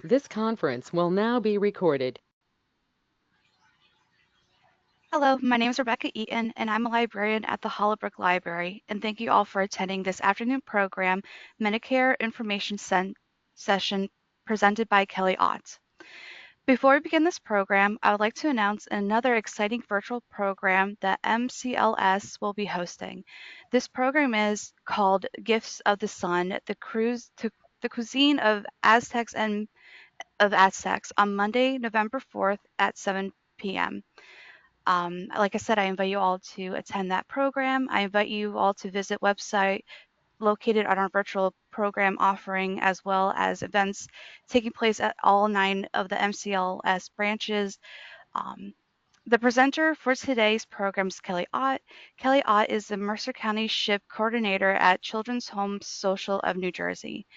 This conference will now be recorded. Hello, my name is Rebecca Eaton, and I'm a librarian at the Hollowbrook Library. And thank you all for attending this afternoon program, Medicare Information Session, presented by Kelly Ott. Before we begin this program, I would like to announce another exciting virtual program that MCLS will be hosting. This program is called Gifts of the Sun, the cuisine of Aztecs on Monday, November 4th at 7 p.m. Like I said, I invite you all to attend that program. I invite you all to visit website located on our virtual program offering, as well as events taking place at all 9 of the MCLS branches. Um, the presenter for today's program is Kelly Ott. Kelly Ott is the Mercer County SHIP coordinator at Children's Home Social of New Jersey.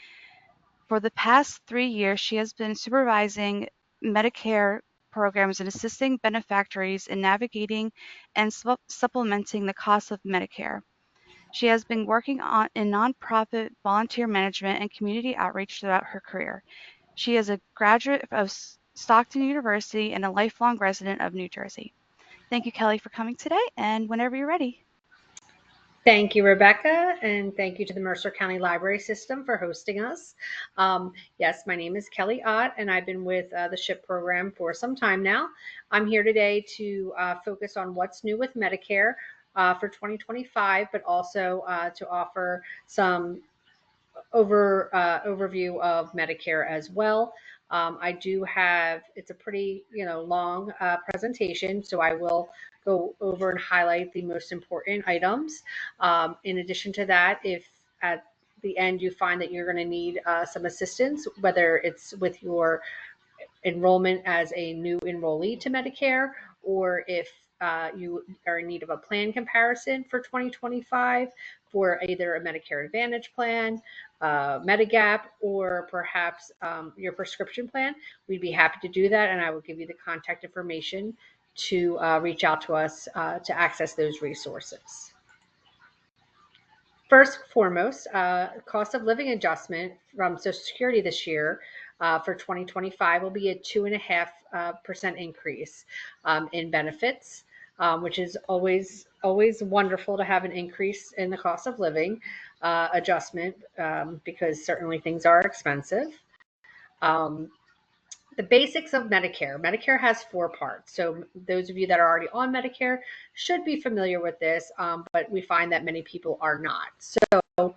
For the past 3 years, she has been supervising Medicare programs and assisting beneficiaries in navigating and supplementing the costs of Medicare. She has been working in nonprofit volunteer management and community outreach throughout her career. She is a graduate of Stockton University and a lifelong resident of New Jersey. Thank you, Kelly, for coming today, and whenever you're ready. Thank you, Rebecca, and thank you to the Mercer County Library System for hosting us. Yes, my name is Kelly Ott, and I've been with the SHIP program for some time now. I'm here today to focus on what's new with Medicare for 2025, but also to offer some overview of Medicare as well. I do have, it's a pretty, long presentation, so I will go over and highlight the most important items. In addition to that, if at the end you find that you're going to need some assistance, whether it's with your enrollment as a new enrollee to Medicare, or if you are in need of a plan comparison for 2025 for either a Medicare Advantage plan, Medigap, or perhaps your prescription plan, we'd be happy to do that. And I will give you the contact information to reach out to us to access those resources. First and foremost, cost of living adjustment from Social Security this year for 2025 will be a 2.5% increase in benefits, which is always wonderful to have an increase in the cost of living adjustment because certainly things are expensive. Um, the basics of Medicare. Medicare has four parts. So those of you that are already on Medicare should be familiar with this, but we find that many people are not. So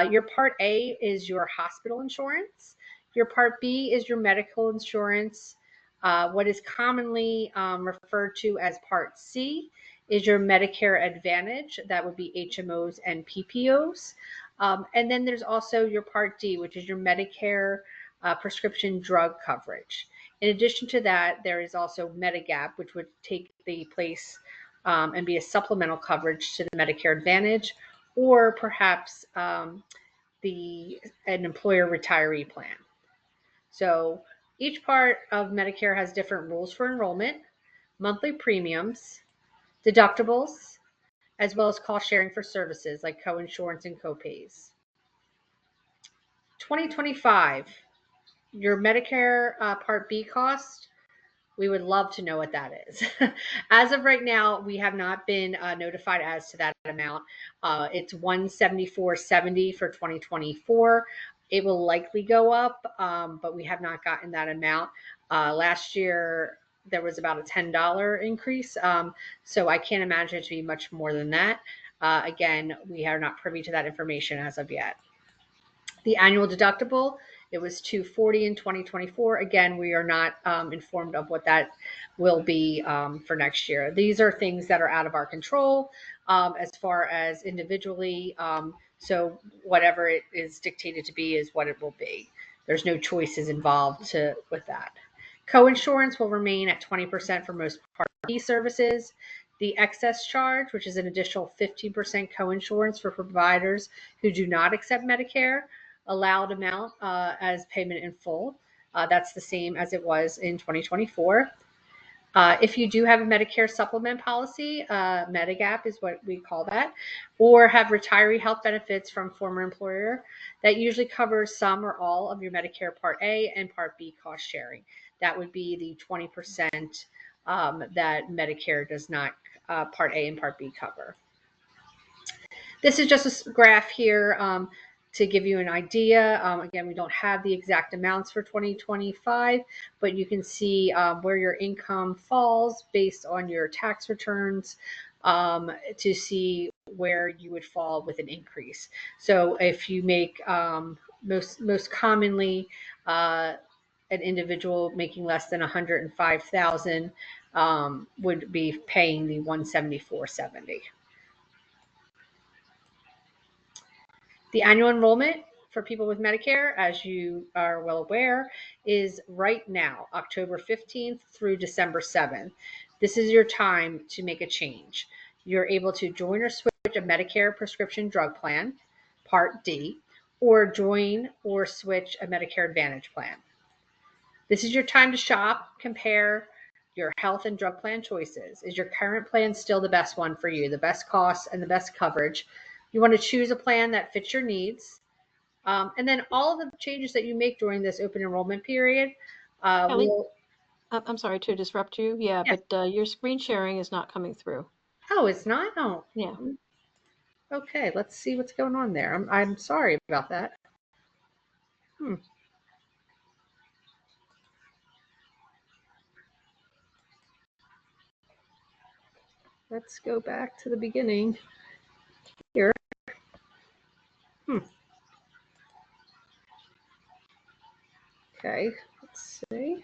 your Part A is your hospital insurance. Your Part B is your medical insurance. What is commonly referred to as Part C is your Medicare Advantage. That would be HMOs and PPOs. And then there's also your Part D, which is your Medicare prescription drug coverage. In addition to that, there is also Medigap, which would take the place and be a supplemental coverage to the Medicare Advantage, or perhaps an employer retiree plan. So each part of Medicare has different rules for enrollment, monthly premiums, deductibles, as well as cost sharing for services like coinsurance and copays. 2025, your Medicare Part B cost, we would love to know what that is. As of right now, we have not been notified as to that amount. It's 174.70 for 2024. It will likely go up, but we have not gotten that amount. Last year, there was about a $10 increase, so I can't imagine it to be much more than that. Again, we are not privy to that information as of yet. The annual deductible, it was 240 in 2024. Again, we are not informed of what that will be for next year. These are things that are out of our control as far as individually. So whatever it is dictated to be is what it will be. There's no choices involved with that. Coinsurance will remain at 20% for most Part B services. The excess charge, which is an additional 15% coinsurance for providers who do not accept Medicare, allowed amount as payment in full. That's the same as it was in 2024. If you do have a Medicare supplement policy, Medigap is what we call that, or have retiree health benefits from former employer, that usually covers some or all of your Medicare Part A and Part B cost sharing. That would be the 20% that Medicare does not, Part A and Part B cover. This is just a graph here to give you an idea. Again, we don't have the exact amounts for 2025, but you can see where your income falls based on your tax returns to see where you would fall with an increase. So if you make most commonly an individual making less than 105,000 would be paying the 174.70. The annual enrollment for people with Medicare, as you are well aware, is right now, October 15th through December 7th. This is your time to make a change. You're able to join or switch a Medicare prescription drug plan, Part D, or join or switch a Medicare Advantage plan. This is your time to shop, compare your health and drug plan choices. Is your current plan still the best one for you, the best cost and the best coverage? You want to choose a plan that fits your needs. And then all of the changes that you make during this open enrollment period Kelly, will. I'm sorry to disrupt you. Yeah, Yes. but your screen sharing is not coming through. Oh, it's not? Oh, Yeah. okay. Let's see what's going on there. I'm sorry about that. Hmm. Let's go back to the beginning here. Hmm. Okay. Let's see.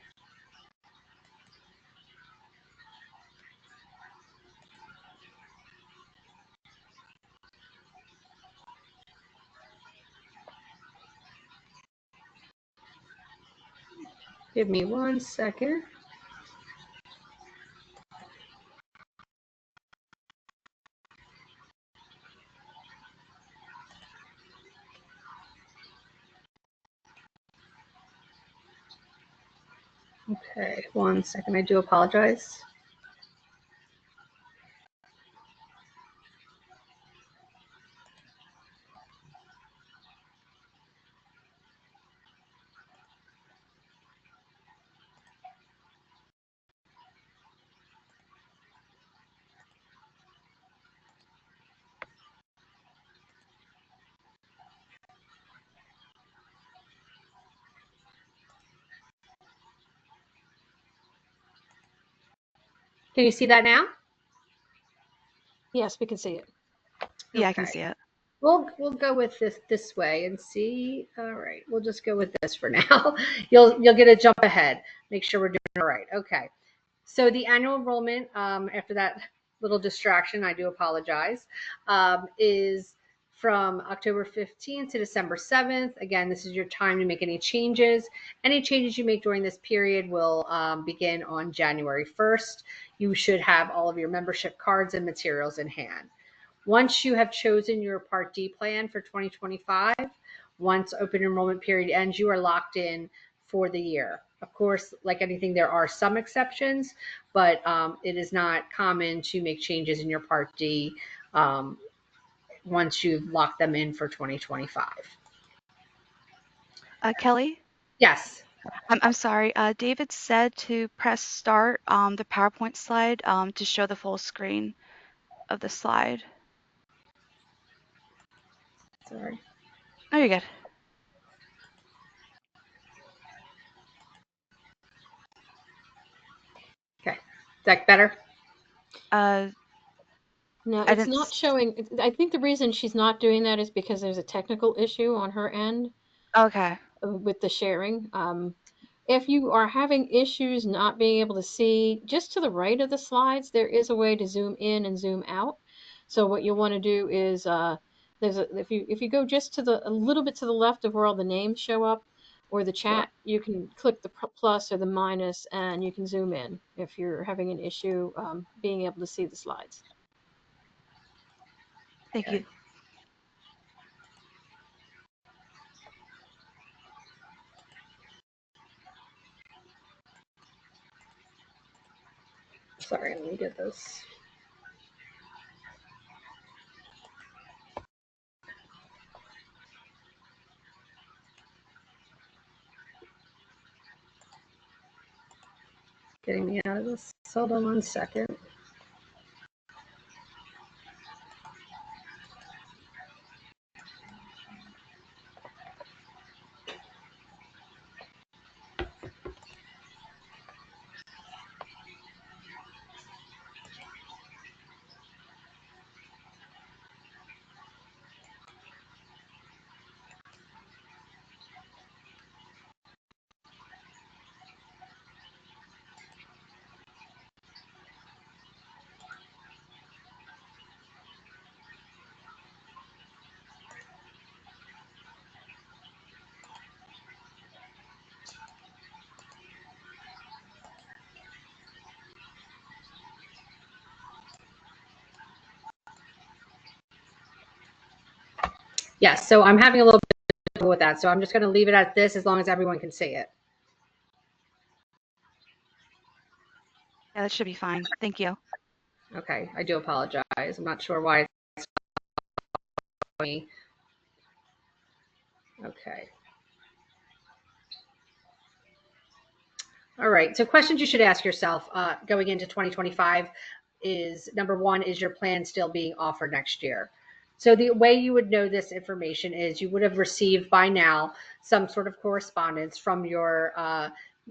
Give me 1 second. Okay, 1 second. I do apologize. Can you see that now? Yes, we can see it. Yeah, I can Okay. see it. We'll go with this way and see. All right, we'll just go with this for now. You'll get a jump ahead. Make sure we're doing it right. Okay. So the annual enrollment, after that little distraction, I do apologize, is from October 15th to December 7th. Again, this is your time to make any changes. Any changes you make during this period will begin on January 1st. You should have all of your membership cards and materials in hand. Once you have chosen your Part D plan for 2025, once open enrollment period ends, you are locked in for the year. Of course, like anything, there are some exceptions, but it is not common to make changes in your Part D once you've locked them in for 2025. Kelly, Yes. I'm sorry. David said to press start on the PowerPoint slide to show the full screen of the slide. Sorry. Oh, you're good. Okay. Is that better? No, I it's didn't. not showing. I think the reason she's not doing that is because there's a technical issue on her end Okay. with the sharing. If you are having issues not being able to see, just to the right of the slides, there is a way to zoom in and zoom out. So what you'll want to do is if you go just to a little bit to the left of where all the names show up, or the Sure. chat, you can click the plus or the minus, and you can zoom in if you're having an issue being able to see the slides. Thank Okay. you. Sorry, let me get this. Getting me out of this. Hold on 1 second. Yes, so I'm having a little bit of trouble with that. So I'm just going to leave it at this as long as everyone can see it. Yeah, that should be fine. Thank you. Okay, I do apologize. I'm not sure why it's me. Okay. All right, so questions you should ask yourself going into 2025 is, number one, is your plan still being offered next year? So the way you would know this information is you would have received by now some sort of correspondence from your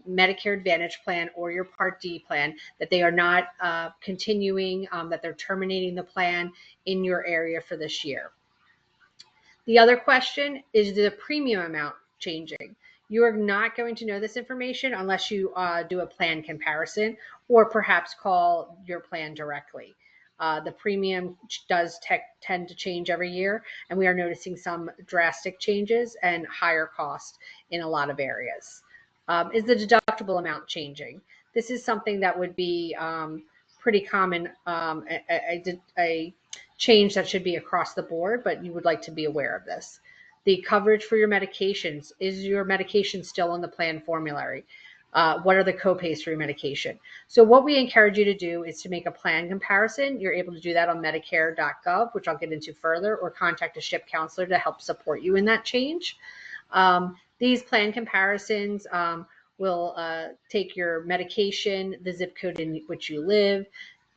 Medicare Advantage plan or your Part D plan that they are not continuing, that they're terminating the plan in your area for this year. The other question is the premium amount changing. You are not going to know this information unless you do a plan comparison or perhaps call your plan directly. The premium does tend to change every year, and we are noticing some drastic changes and higher cost in a lot of areas. Is the deductible amount changing? This is something that would be pretty common, a change that should be across the board, but you would like to be aware of this. The coverage for your medications. Is your medication still on the plan formulary? What are the copays for your medication? So what we encourage you to do is to make a plan comparison. You're able to do that on medicare.gov, which I'll get into further, or contact a SHIP counselor to help support you in that change. These plan comparisons will take your medication, the zip code in which you live,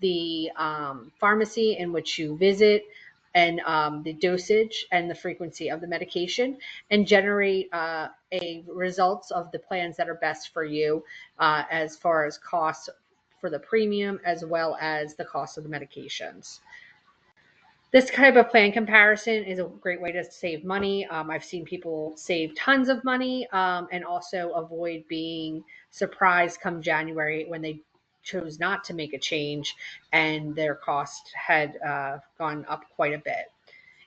the pharmacy in which you visit, and the dosage and the frequency of the medication, and generate a results of the plans that are best for you as far as costs for the premium as well as the cost of the medications. This type of plan comparison is a great way to save money. I've seen people save tons of money and also avoid being surprised come January when they chose not to make a change and their cost had gone up quite a bit.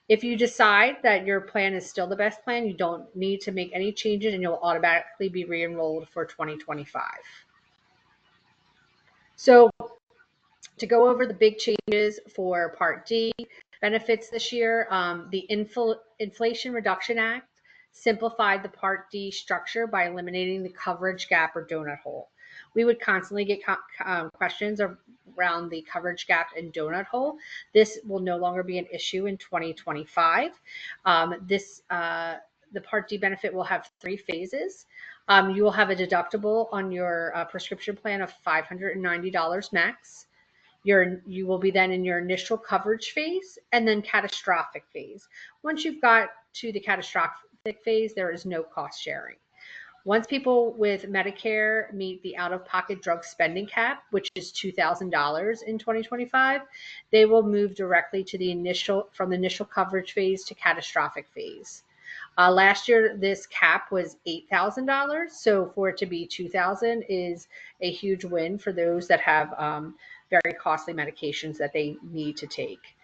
If you decide that your plan is still the best plan, you don't need to make any changes and you'll automatically be re-enrolled for 2025. So to go over the big changes for Part D benefits this year, the Inflation Reduction Act simplified the Part D structure by eliminating the coverage gap or donut hole. We would constantly get questions around the coverage gap and donut hole. This will no longer be an issue in 2025. The Part D benefit will have 3 phases. You will have a deductible on your prescription plan of $590 max. You will be then in your initial coverage phase and then catastrophic phase. Once you've got to the catastrophic phase, there is no cost sharing. Once people with Medicare meet the out-of-pocket drug spending cap, which is $2,000 in 2025, they will move directly to the initial coverage phase to catastrophic phase. Last year, this cap was $8,000. So for it to be $2,000 is a huge win for those that have very costly medications that they need to take.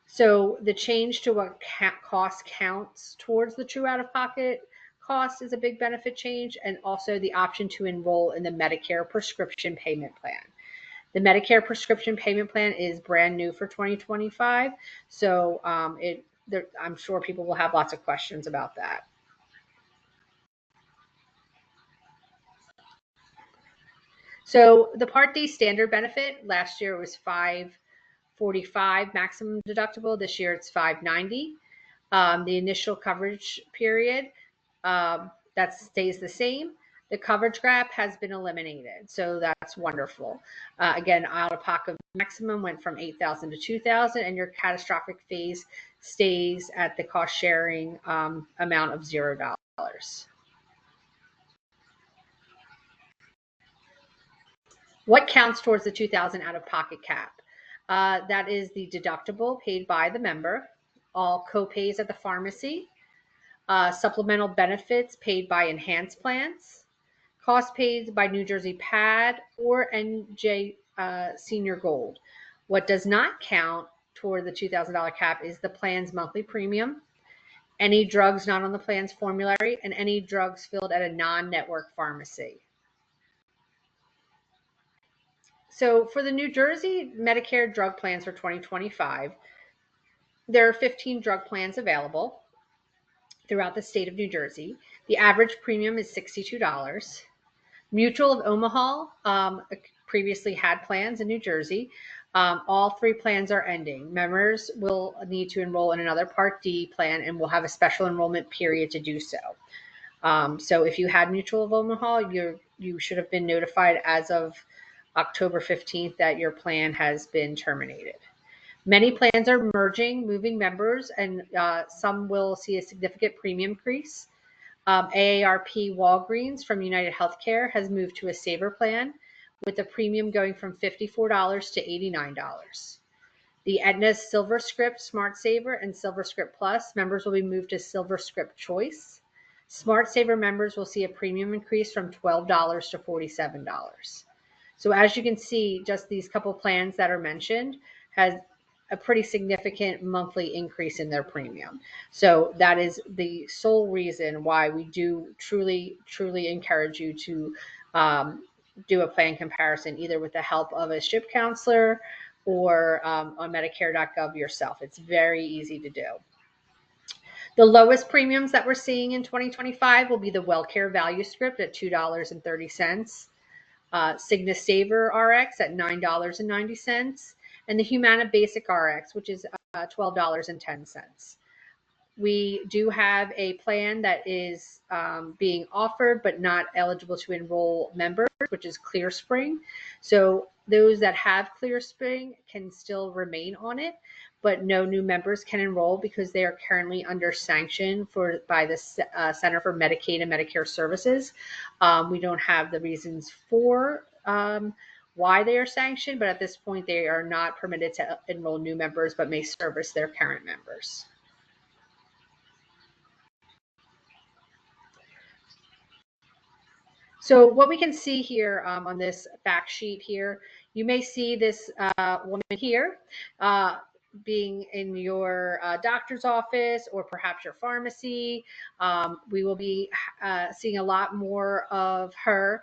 So the change to what cost counts towards the true out-of-pocket cost is a big benefit change, and also the option to enroll in the Medicare prescription payment plan. The Medicare prescription payment plan is brand new for 2025, so I'm sure people will have lots of questions about that. So the Part D standard benefit last year was $545 maximum deductible. This year it's $590. The initial coverage period that stays the same. The coverage gap has been eliminated, so that's wonderful. Again, out-of-pocket maximum went from $8,000 to $2,000, and your catastrophic phase stays at the cost-sharing amount of $0. What counts towards the $2,000 out-of-pocket cap? That is the deductible paid by the member, all co-pays at the pharmacy, supplemental benefits paid by enhanced plans, cost paid by New Jersey PAD or NJ Senior Gold. What does not count toward the $2,000 cap is the plan's monthly premium, any drugs not on the plan's formulary, and any drugs filled at a non-network pharmacy. So for the New Jersey Medicare drug plans for 2025, there are 15 drug plans available throughout the state of New Jersey. The average premium is $62. Mutual of Omaha previously had plans in New Jersey. All 3 plans are ending. Members will need to enroll in another Part D plan and will have a special enrollment period to do so. So if you had Mutual of Omaha, you should have been notified as of October 15th that your plan has been terminated. Many plans are merging, moving members, and some will see a significant premium increase. AARP Walgreens from United Healthcare has moved to a Saver plan with the premium going from $54 to $89. The Aetna SilverScript Smart Saver and SilverScript Plus members will be moved to SilverScript Choice. Smart Saver members will see a premium increase from $12 to $47. So as you can see, just these couple plans that are mentioned has a pretty significant monthly increase in their premium. So that is the sole reason why we do truly encourage you to do a plan comparison, either with the help of a SHIP counselor or on Medicare.gov yourself. It's very easy to do. The lowest premiums that we're seeing in 2025 will be the WellCare Value Script at $2.30. Cigna Saver RX at $9.90, and the Humana Basic RX, which is $12.10. We do have a plan that is being offered but not eligible to enroll members, which is ClearSpring. So those that have ClearSpring can still remain on it, but no new members can enroll because they are currently under sanction by the Center for Medicaid and Medicare Services. We don't have the reasons for why they are sanctioned, but at this point they are not permitted to enroll new members but may service their current members. So what we can see here on this fact sheet here, you may see this woman here being in your doctor's office or perhaps your pharmacy. We will be seeing a lot more of her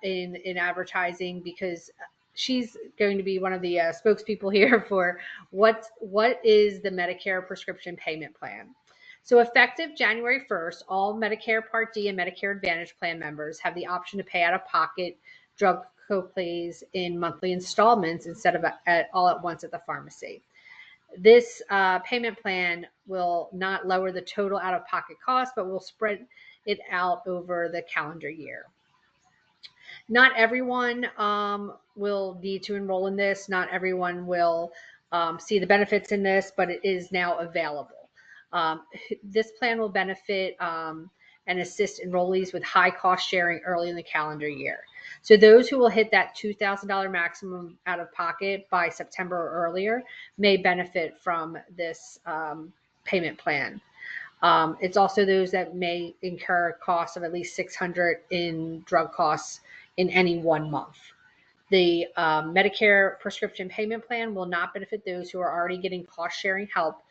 in advertising because she's going to be one of the spokespeople here for what is the Medicare prescription payment plan. So effective January 1st, all Medicare Part D and Medicare Advantage plan members have the option to pay out-of-pocket drug copays in monthly installments instead of all at once at the pharmacy. This payment plan will not lower the total out-of-pocket cost, but will spread it out over the calendar year. Not everyone will need to enroll in this. Not everyone will see the benefits in this, but it is now available. This plan will benefit and assist enrollees with high cost sharing early in the calendar year. So those who will hit that $2,000 maximum out of pocket by September or earlier may benefit from this payment plan. It's also those that may incur costs of at least $600 in drug costs in any 1 month. The Medicare prescription payment plan will not benefit those who are already getting cost sharing help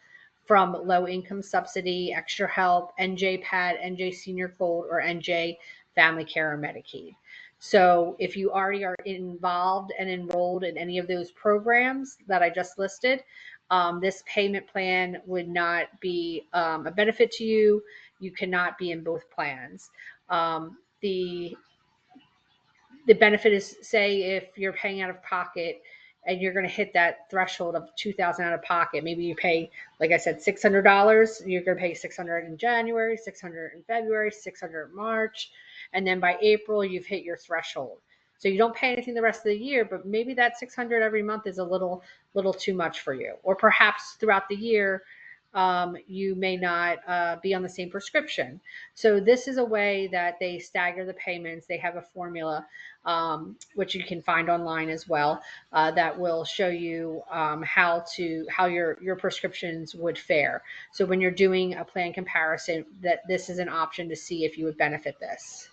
from low income subsidy, extra help, NJ PAD, NJ Senior Gold, or NJ Family Care or Medicaid. So if you already are involved and enrolled in any of those programs that I just listed, this payment plan would not be a benefit to you. You cannot be in both plans. The the benefit is, say, if you're paying out of pocket and you're going to hit that threshold of $2,000 out of pocket, maybe you pay, like I said, $600. You're going to pay $600 in January, $600 in February, $600 in March, and then by April you've hit your threshold. So you don't pay anything the rest of the year, but maybe that $600 every month is a little too much for you. Or perhaps throughout the year, you may not be on the same prescription. So this is a way that they stagger the payments. They have a formula, which you can find online as well, that will show you how your prescriptions would fare. So when you're doing a plan comparison, that this is an option to see if you would benefit this.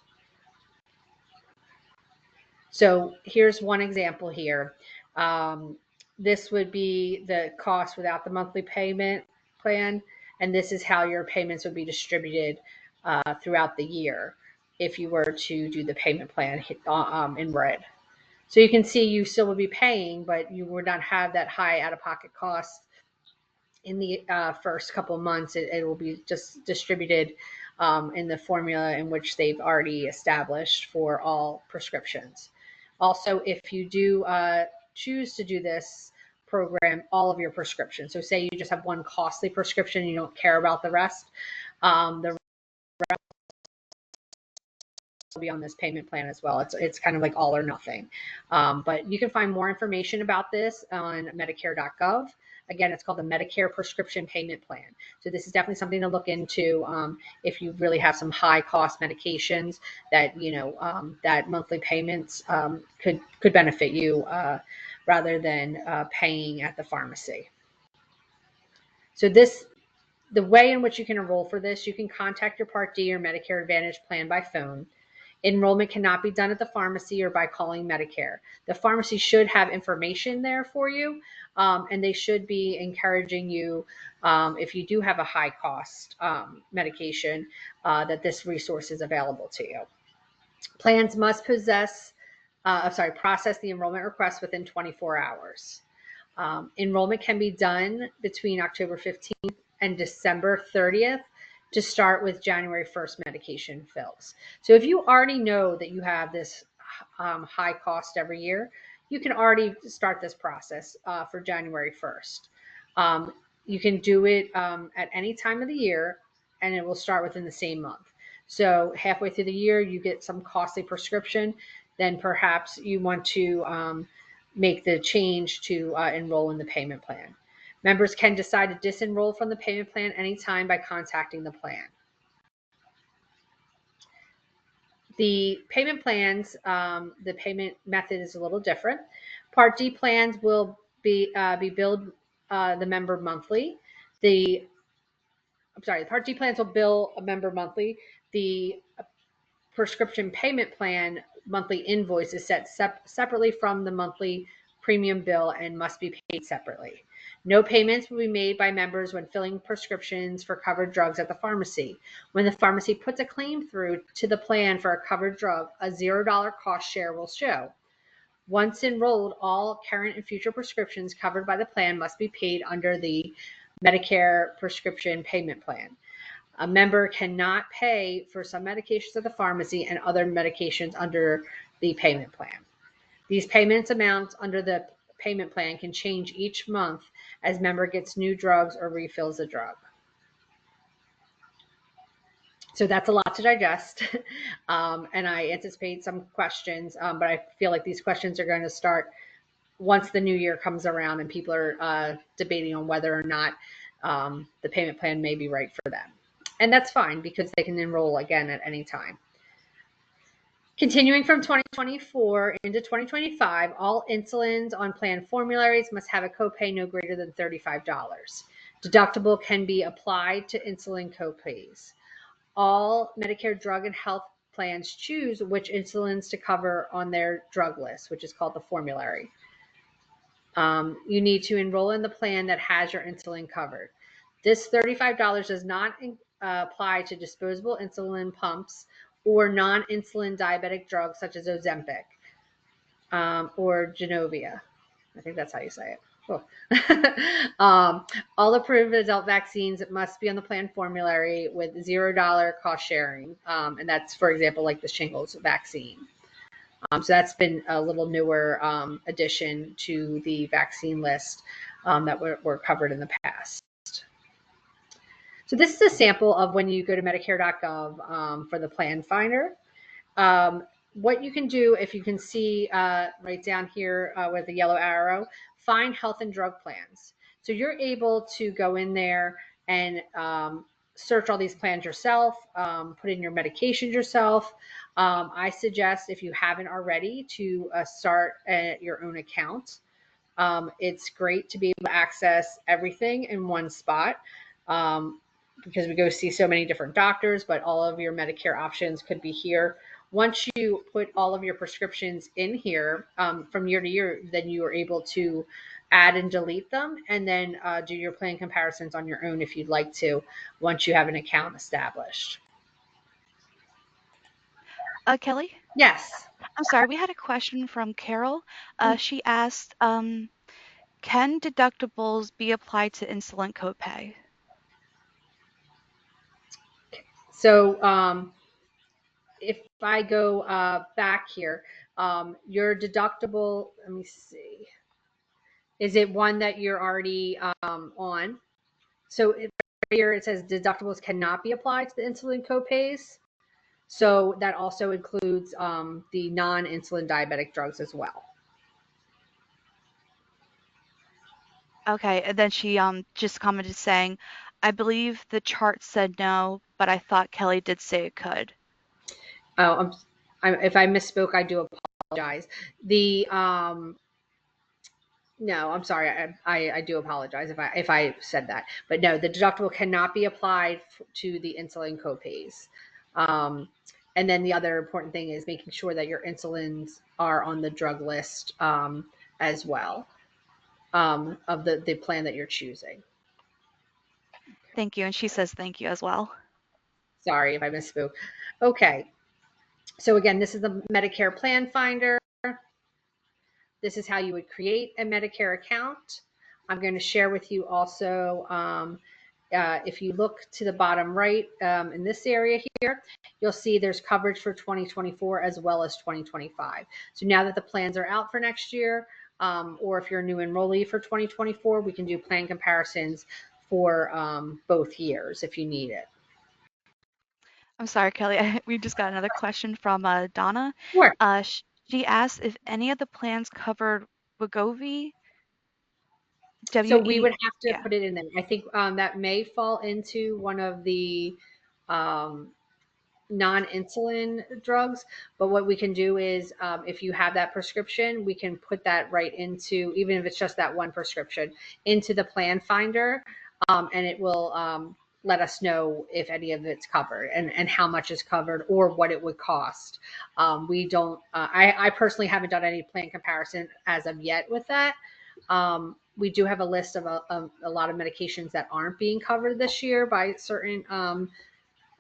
So here's one example here. This would be the cost without the monthly payment plan, and this is how your payments would be distributed throughout the year if you were to do the payment plan in red. So you can see you still would be paying, but you would not have that high out-of-pocket cost in the first couple of months. It will be just distributed in the formula in which they've already established for all prescriptions. Also, if you do choose to do this program, all of your prescriptions, so say you just have one costly prescription, you don't care about the rest, the rest will be on this payment plan as well. It's kind of like all or nothing. But you can find more information about this on Medicare.gov. Again, it's called the Medicare Prescription Payment Plan. So this is definitely something to look into if you really have some high cost medications that, that monthly payments could benefit you rather than paying at the pharmacy. So the way in which you can enroll for this, you can contact your Part D or Medicare Advantage plan by phone. Enrollment cannot be done at the pharmacy or by calling Medicare. The pharmacy should have information there for you, and they should be encouraging you, if you do have a high cost medication, that this resource is available to you. Plans must process the enrollment request within 24 hours. Enrollment can be done between October 15th and December 30th to start with January 1st medication fills. So if you already know that you have this high cost every year, you can already start this process for January 1st. You can do it at any time of the year, and it will start within the same month. So halfway through the year, you get some costly prescription, then perhaps you want to make the change to enroll in the payment plan. Members can decide to disenroll from the payment plan anytime by contacting the plan. The payment plans, the payment method is a little different. Part D plans will be billed the member monthly. Part D plans will bill a member monthly. The prescription payment plan monthly invoice is set separately from the monthly premium bill and must be paid separately. No payments will be made by members when filling prescriptions for covered drugs at the pharmacy. When the pharmacy puts a claim through to the plan for a covered drug, a $0 cost share will show. Once enrolled, all current and future prescriptions covered by the plan must be paid under the Medicare prescription payment plan. A member cannot pay for some medications at the pharmacy and other medications under the payment plan. These payments amounts under the payment plan can change each month as member gets new drugs or refills the drug. So that's a lot to digest, and I anticipate some questions, but I feel like these questions are going to start once the new year comes around and people are debating on whether or not the payment plan may be right for them. And that's fine because they can enroll again at any time. Continuing from 2024 into 2025, all insulins on plan formularies must have a copay no greater than $35. Deductible can be applied to insulin copays. All Medicare drug and health plans choose which insulins to cover on their drug list, which is called the formulary. You need to enroll in the plan that has your insulin covered. This $35 does not apply to disposable insulin pumps or non-insulin diabetic drugs such as Ozempic or Genovia. I think that's how you say it. Oh. All approved adult vaccines must be on the plan formulary with $0 cost sharing. And that's, for example, like the shingles vaccine. So that's been a little newer addition to the vaccine list that were covered in the past. So this is a sample of when you go to Medicare.gov for the plan finder. What you can do, if you can see right down here with the yellow arrow, find health and drug plans. So you're able to go in there and search all these plans yourself, put in your medications yourself. I suggest, if you haven't already, to start your own account. It's great to be able to access everything in one spot. Because we go see so many different doctors, but all of your Medicare options could be here. Once you put all of your prescriptions in here from year to year, then you are able to add and delete them, and then do your plan comparisons on your own if you'd like to, once you have an account established. Kelly, Yes. I'm sorry, we had a question from Carol. She asked, can deductibles be applied to insulin copay? So if I go back here, your deductible, let me see. Is it one that you're already on? So here it says deductibles cannot be applied to the insulin copays. So that also includes the non-insulin diabetic drugs as well. Okay, and then she just commented saying, I believe the chart said no, but I thought Kelly did say it could. Oh, if I misspoke, I do apologize. The no, I'm sorry. I do apologize if I said that. But no, the deductible cannot be applied to the insulin copays. And then the other important thing is making sure that your insulins are on the drug list as well of the plan that you're choosing. Thank you. And she says thank you as well. Sorry if I misspoke. Okay. So again, this is the Medicare Plan Finder. This is how you would create a Medicare account. I'm going to share with you also, if you look to the bottom right in this area here, you'll see there's coverage for 2024 as well as 2025. So now that the plans are out for next year, or if you're a new enrollee for 2024, we can do plan comparisons for both years if you need it. I'm sorry, Kelly. We just got another question from Donna. Sure. She asked if any of the plans covered Wegovy. So we would have to Yeah. put it in there. I think that may fall into one of the um, non-insulin drugs, but what we can do is if you have that prescription, we can put that right into, even if it's just that one prescription, into the plan finder, and it will let us know if any of it's covered and how much is covered or what it would cost. We don't, I personally haven't done any plan comparison as of yet with that. We do have a list of a lot of medications that aren't being covered this year by certain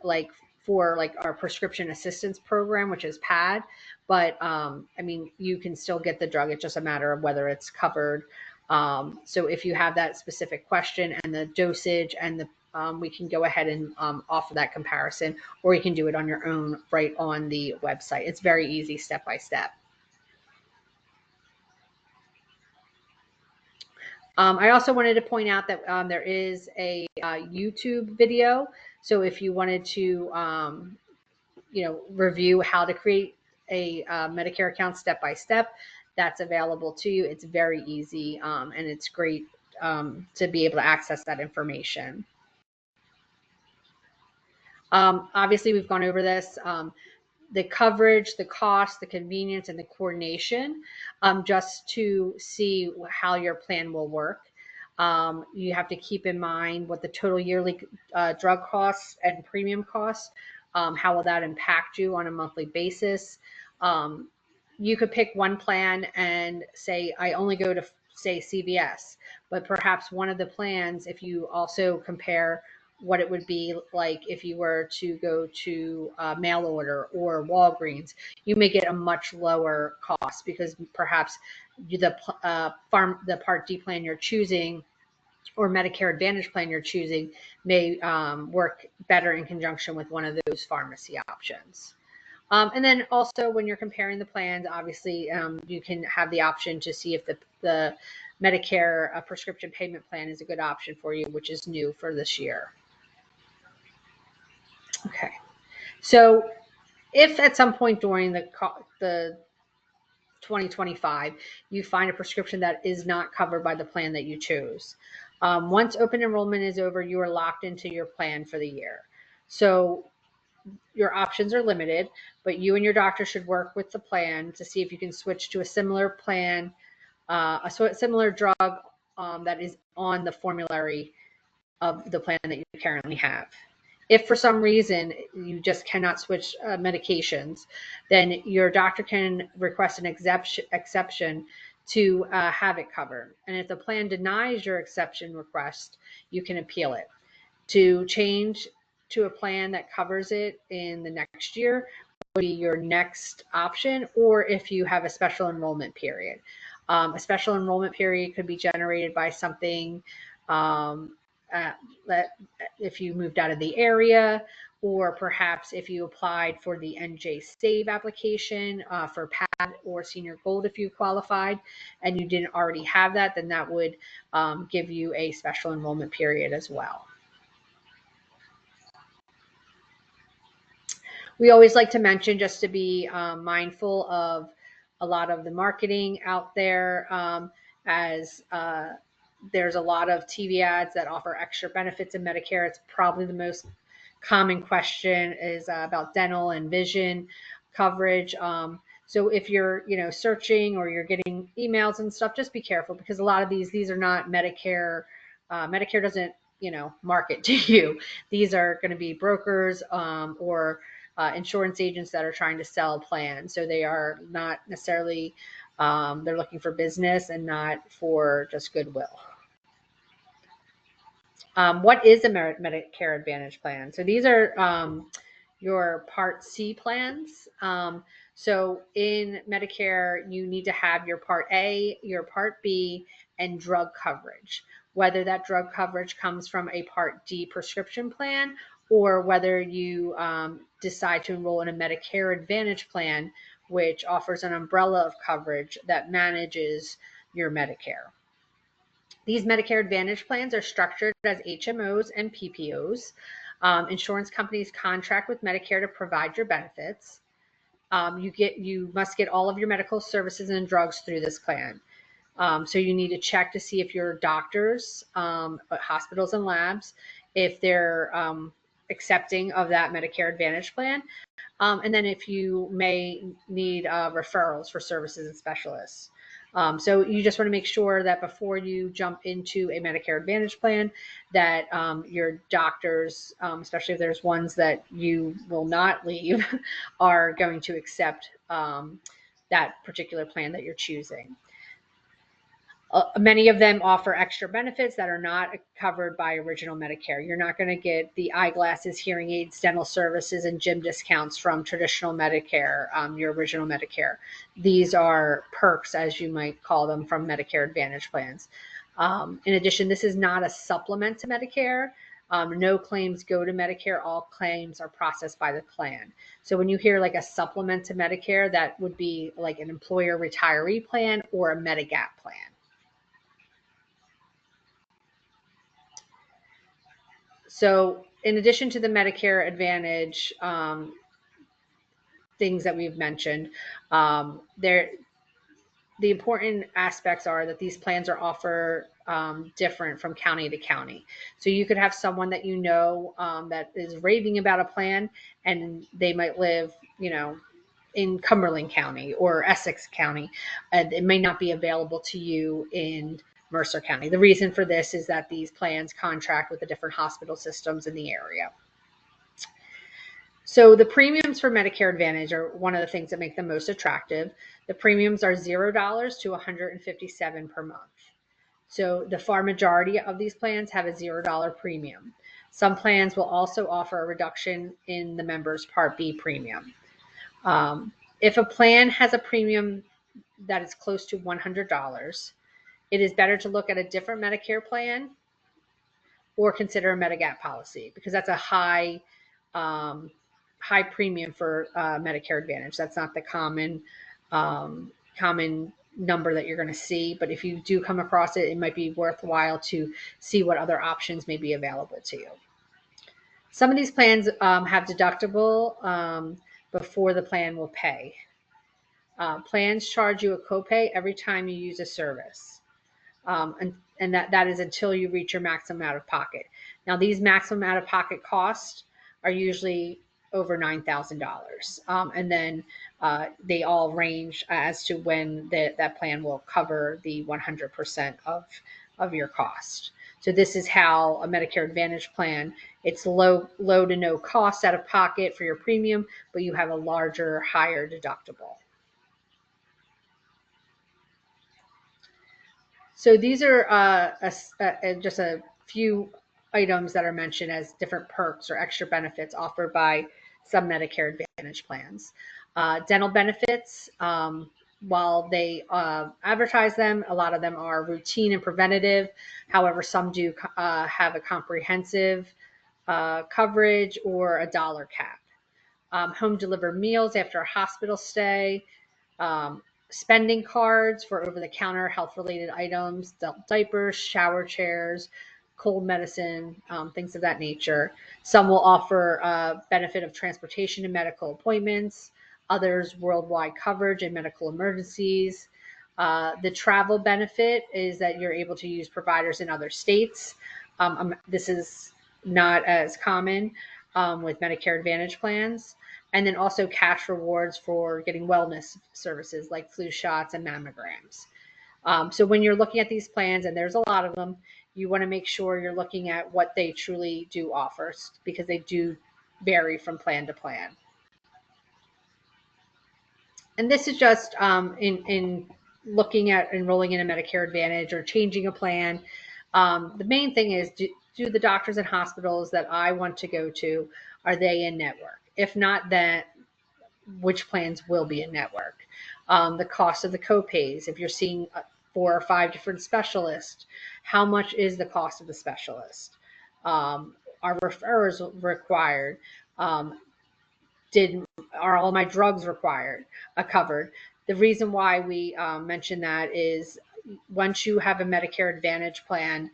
like for like our prescription assistance program, which is PAD. But I mean, you can still get the drug. It's just a matter of whether it's covered. So if you have that specific question and the dosage and the we can go ahead and offer that comparison, or you can do it on your own right on the website. It's very easy, step by step. I also wanted to point out that there is a YouTube video. So if you wanted to, review how to create a Medicare account step by step, that's available to you. It's very easy, and it's great to be able to access that information. Obviously, we've gone over this. The coverage, the cost, the convenience, and the coordination, just to see how your plan will work. You have to keep in mind what the total yearly drug costs and premium costs. How will that impact you on a monthly basis? You could pick one plan and say, I only go to, say, CVS, but perhaps one of the plans, if you also compare what it would be like if you were to go to mail order or Walgreens, you may get a much lower cost because perhaps the Part D plan you're choosing or Medicare Advantage plan you're choosing may work better in conjunction with one of those pharmacy options. And then also when you're comparing the plans, obviously you can have the option to see if the Medicare prescription payment plan is a good option for you, which is new for this year. Okay. So if at some point during the 2025, you find a prescription that is not covered by the plan that you chose. Once open enrollment is over, you are locked into your plan for the year. So your options are limited, but you and your doctor should work with the plan to see if you can switch to a similar plan, a similar drug that is on the formulary of the plan that you currently have. If for some reason you just cannot switch medications, then your doctor can request an exception to have it covered. And if the plan denies your exception request, you can appeal it. To change to a plan that covers it in the next year would be your next option, or if you have a special enrollment period. A special enrollment period could be generated by something um, that if you moved out of the area, or perhaps if you applied for the NJ Save application for PAD or Senior Gold if you qualified and you didn't already have that, then that would give you a special enrollment period as well. We always like to mention just to be mindful of a lot of the marketing out there, as there's a lot of TV ads that offer extra benefits in Medicare. It's probably the most common question is about dental and vision coverage. So if you're, searching or you're getting emails and stuff, just be careful, because a lot of these are not Medicare. Medicare doesn't, market to you. These are going to be brokers or insurance agents that are trying to sell plans. So they are not necessarily, they're looking for business and not for just goodwill. What is a Medicare Advantage plan? So these are your Part C plans. So in Medicare, you need to have your Part A, your Part B, and drug coverage. Whether that drug coverage comes from a Part D prescription plan, or whether you decide to enroll in a Medicare Advantage plan, which offers an umbrella of coverage that manages your Medicare. These Medicare Advantage plans are structured as HMOs and PPOs. Insurance companies contract with Medicare to provide your benefits. You must get all of your medical services and drugs through this plan. So you need to check to see if your doctors, hospitals and labs, if they're accepting of that Medicare Advantage plan. And then if you may need referrals for services and specialists. So you just want to make sure that before you jump into a Medicare Advantage plan, that your doctors, especially if there's ones that you will not leave, are going to accept that particular plan that you're choosing. Many of them offer extra benefits that are not covered by original Medicare. You're not going to get the eyeglasses, hearing aids, dental services, and gym discounts from traditional Medicare, your original Medicare. These are perks, as you might call them, from Medicare Advantage plans. In addition, this is not a supplement to Medicare. No claims go to Medicare. All claims are processed by the plan. So when you hear like a supplement to Medicare, that would be like an employer retiree plan or a Medigap plan. So in addition to the Medicare Advantage things that we've mentioned, the important aspects are that these plans are offered different from county to county. So you could have someone that that is raving about a plan, and they might live, in Cumberland County or Essex County, and it may not be available to you in Mercer County. The reason for this is that these plans contract with the different hospital systems in the area. So the premiums for Medicare Advantage are one of the things that make them most attractive. The premiums are $0 to $157 per month. So the far majority of these plans have a $0 premium. Some plans will also offer a reduction in the member's Part B premium. If a plan has a premium that is close to $100, it is better to look at a different Medicare plan or consider a Medigap policy, because that's a high high premium for Medicare Advantage. That's not the common number that you're going to see. But if you do come across it, it might be worthwhile to see what other options may be available to you. Some of these plans have deductible before the plan will pay. Plans charge you a copay every time you use a service. And that is until you reach your maximum out of pocket. Now, these maximum out of pocket costs are usually over $9,000. And then they all range as to when that plan will cover the 100% of your cost. So this is how a Medicare Advantage plan, it's low to no cost out of pocket for your premium, but you have a larger, higher deductible. So these are just a few items that are mentioned as different perks or extra benefits offered by some Medicare Advantage plans. Dental benefits, while they advertise them, a lot of them are routine and preventative. However, some do have a comprehensive coverage or a dollar cap. Home delivered meals after a hospital stay, spending cards for over-the-counter health-related items, diapers, shower chairs, cold medicine, things of that nature. Some will offer benefit of transportation and medical appointments, others worldwide coverage in medical emergencies. The travel benefit is that you're able to use providers in other states. This is not as common with Medicare Advantage plans. And then also cash rewards for getting wellness services like flu shots and mammograms. So when you're looking at these plans, and there's a lot of them, you want to make sure you're looking at what they truly do offer, because they do vary from plan to plan. And this is just in looking at enrolling in a Medicare Advantage or changing a plan. The main thing is, do the doctors and hospitals that I want to go to, are they in network? If not, then which plans will be in network? The cost of the copays. If you're seeing 4 or 5 different specialists, how much is the cost of the specialist? Are referrals required? Are all my drugs required, covered? The reason why we mention that is once you have a Medicare Advantage plan,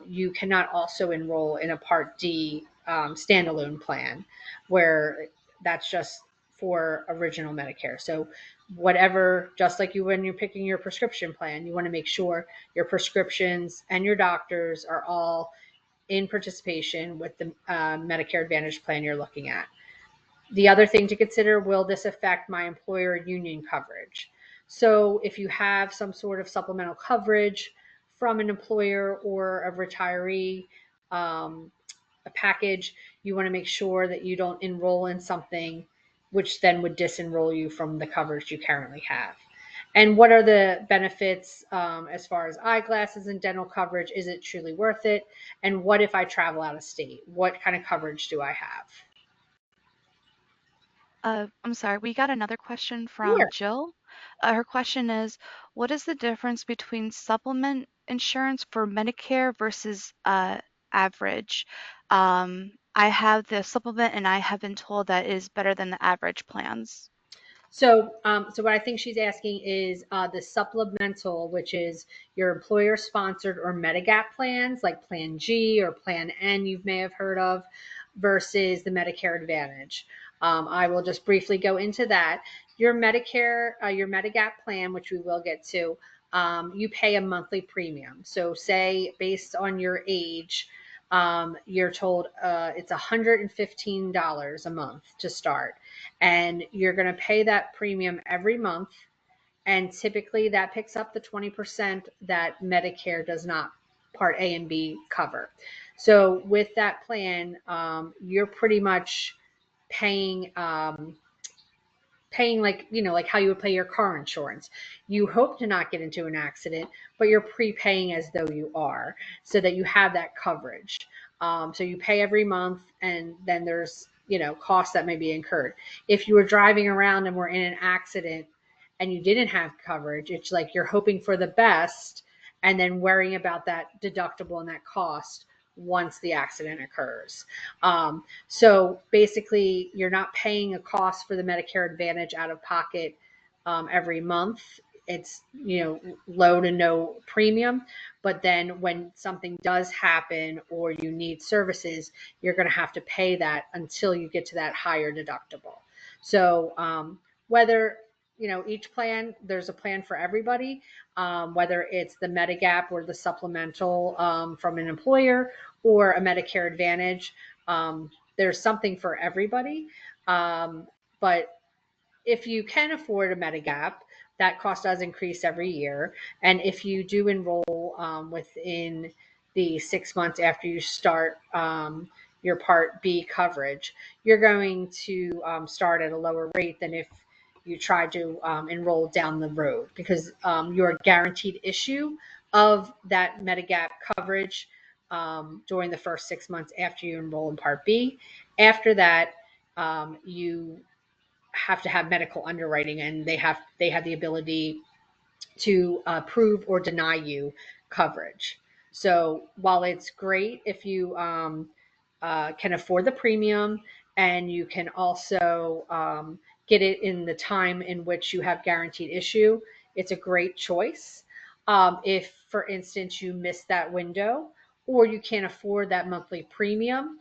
you cannot also enroll in a Part D standalone plan, where that's just for original Medicare. So whatever, just like you when you're picking your prescription plan, you want to make sure your prescriptions and your doctors are all in participation with the Medicare Advantage plan you're looking at. The other thing to consider, will this affect my employer union coverage? So if you have some sort of supplemental coverage from an employer or a retiree, a package, you want to make sure that you don't enroll in something which then would disenroll you from the coverage you currently have. And what are the benefits as far as eyeglasses and dental coverage? Is it truly worth it? And what if I travel out of state? What kind of coverage do I have? I'm sorry, we got another question from Sure. Jill. Her question is, what is the difference between supplement insurance for Medicare versus average? I have the supplement and I have been told that is better than the average plans. So what I think she's asking is the supplemental, which is your employer sponsored or Medigap plans like Plan G or Plan N you may have heard of, versus the Medicare Advantage. I will just briefly go into that. Your Medicare, your Medigap plan, which we will get to, you pay a monthly premium. So say based on your age, you're told it's $115 a month to start, and you're going to pay that premium every month. And typically that picks up the 20% that Medicare does not, Part A and B, cover. So with that plan, you're pretty much paying like, like how you would pay your car insurance. You hope to not get into an accident, but you're prepaying as though you are, so that you have that coverage. So you pay every month, and then there's, costs that may be incurred. If you were driving around and were in an accident and you didn't have coverage, it's like you're hoping for the best and then worrying about that deductible and that cost once the accident occurs. So basically, you're not paying a cost for the Medicare Advantage out of pocket every month. It's, low to no premium. But then when something does happen or you need services, you're going to have to pay that until you get to that higher deductible. So whether, each plan, there's a plan for everybody, whether it's the Medigap or the supplemental from an employer or a Medicare Advantage. There's something for everybody. But if you can afford a Medigap, that cost does increase every year. And if you do enroll within the 6 months after you start your Part B coverage, you're going to start at a lower rate than if you try to enroll down the road, because your guaranteed issue of that Medigap coverage during the first 6 months after you enroll in Part B. After that, you have to have medical underwriting, and they have the ability to approve or deny you coverage. So while it's great if you can afford the premium, and you can also get it in the time in which you have guaranteed issue, it's a great choice. If, for instance, you miss that window or you can't afford that monthly premium,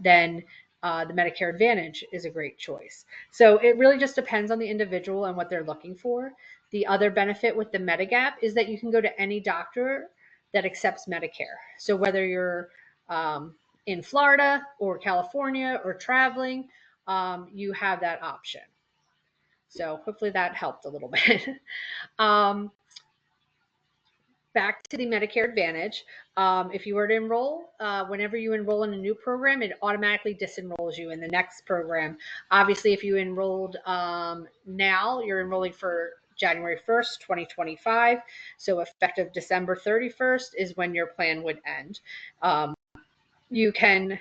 then the Medicare Advantage is a great choice. So it really just depends on the individual and what they're looking for. The other benefit with the Medigap is that you can go to any doctor that accepts Medicare. So whether you're in Florida or California or traveling, you have that option. So hopefully that helped a little bit. Back to the Medicare Advantage. If you were to enroll, whenever you enroll in a new program, it automatically disenrolls you in the next program. Obviously, if you enrolled now, you're enrolling for January 1st, 2025. So effective December 31st is when your plan would end. You can,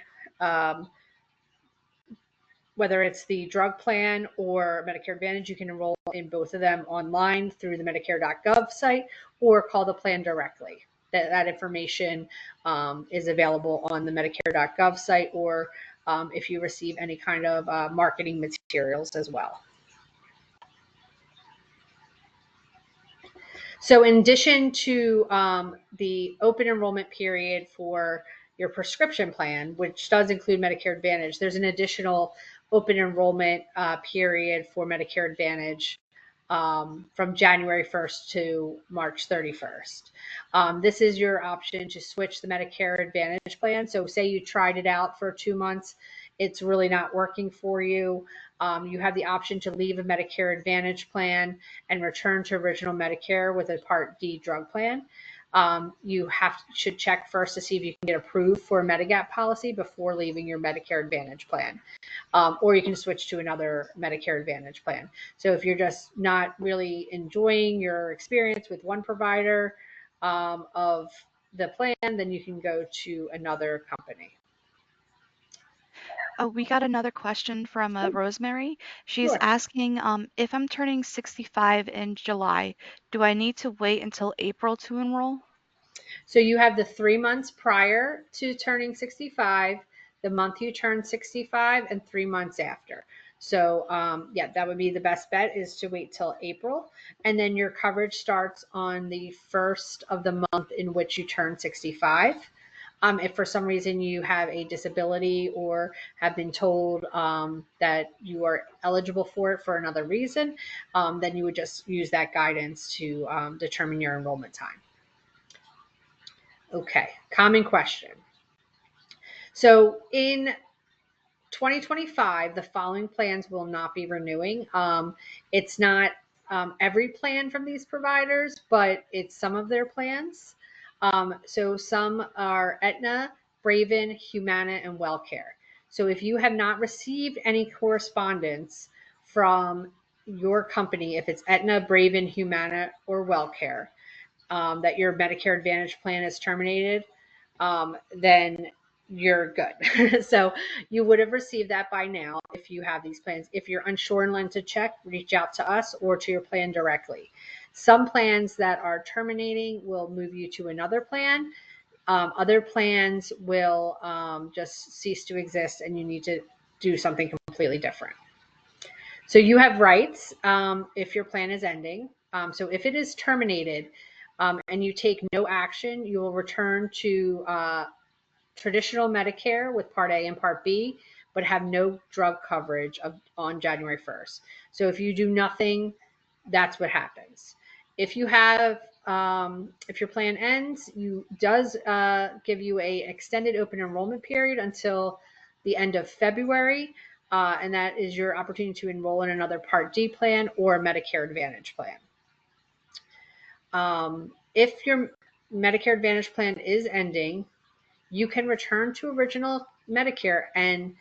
whether it's the drug plan or Medicare Advantage, you can enroll in both of them online through the Medicare.gov site or call the plan directly. That information is available on the Medicare.gov site, or if you receive any kind of marketing materials as well. So in addition to the open enrollment period for your prescription plan, which does include Medicare Advantage, there's an additional open enrollment period for Medicare Advantage from January 1st to March 31st. This is your option to switch the Medicare Advantage plan. So say you tried it out for 2 months, it's really not working for you. You have the option to leave a Medicare Advantage plan and return to original Medicare with a Part D drug plan. You should check first to see if you can get approved for a Medigap policy before leaving your Medicare Advantage plan. Or you can switch to another Medicare Advantage plan. So if you're just not really enjoying your experience with one provider of the plan, then you can go to another company. Oh, we got another question from Rosemary. She's Sure. asking if I'm turning 65 in July, do I need to wait until April to enroll? So you have the 3 months prior to turning 65, the month you turn 65, and 3 months after. So yeah, that would be the best bet, is to wait till April. And then your coverage starts on the first of the month in which you turn 65. If for some reason you have a disability or have been told that you are eligible for it for another reason, then you would just use that guidance to determine your enrollment time. Okay, common question. So in 2025, the following plans will not be renewing. It's not every plan from these providers, but it's some of their plans. So some are Aetna, Braven, Humana, and WellCare. So if you have not received any correspondence from your company, if it's Aetna, Braven, Humana, or WellCare, that your Medicare Advantage plan is terminated, then you're good. So you would have received that by now if you have these plans. If you're unsure and want to check, reach out to us or to your plan directly. Some plans that are terminating will move you to another plan. Other plans will just cease to exist and you need to do something completely different. So you have rights if your plan is ending. So if it is terminated and you take no action, you will return to traditional Medicare with Part A and Part B, but have no drug coverage on January 1st. So if you do nothing, that's what happens. If you have, if your plan ends, does give you a extended open enrollment period until the end of February, and that is your opportunity to enroll in another Part D plan or a Medicare Advantage plan. If your Medicare Advantage plan is ending, you can return to original Medicare and,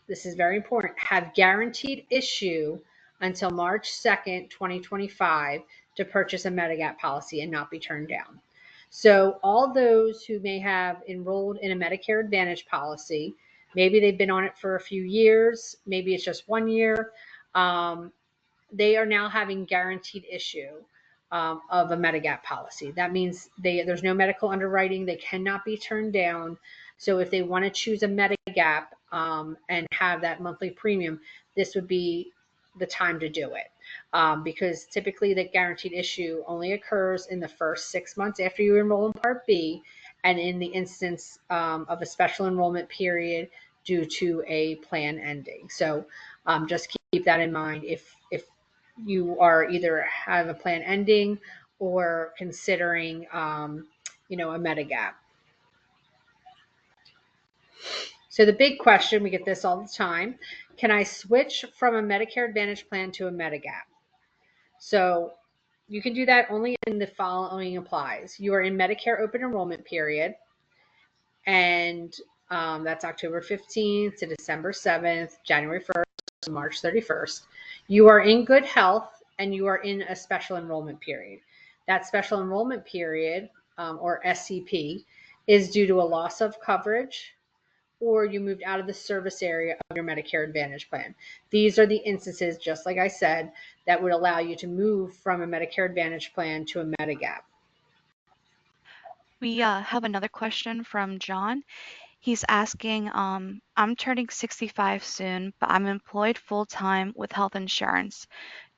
this is very important, have guaranteed issue until March 2nd, 2025 to purchase a Medigap policy and not be turned down. So all those who may have enrolled in a Medicare Advantage policy, maybe they've been on it for a few years, maybe it's just 1 year, they are now having guaranteed issue of a Medigap policy. That means there's no medical underwriting. They cannot be turned down. So if they want to choose a Medigap and have that monthly premium, this would be the time to do it. Because typically the guaranteed issue only occurs in the first 6 months after you enroll in Part B, and in the instance of a special enrollment period due to a plan ending. So just keep that in mind if you are either have a plan ending or considering, a Medigap. So the big question, we get this all the time, can I switch from a Medicare Advantage plan to a Medigap? So you can do that only in the following applies. You are in Medicare open enrollment period, and that's October 15th to December 7th, January 1st to March 31st. You are in good health and you are in a special enrollment period. That special enrollment period, or SEP, is due to a loss of coverage, or you moved out of the service area of your Medicare Advantage plan. These are the instances, just like I said, that would allow you to move from a Medicare Advantage plan to a Medigap. We have another question from John. He's asking, I'm turning 65 soon, but I'm employed full-time with health insurance.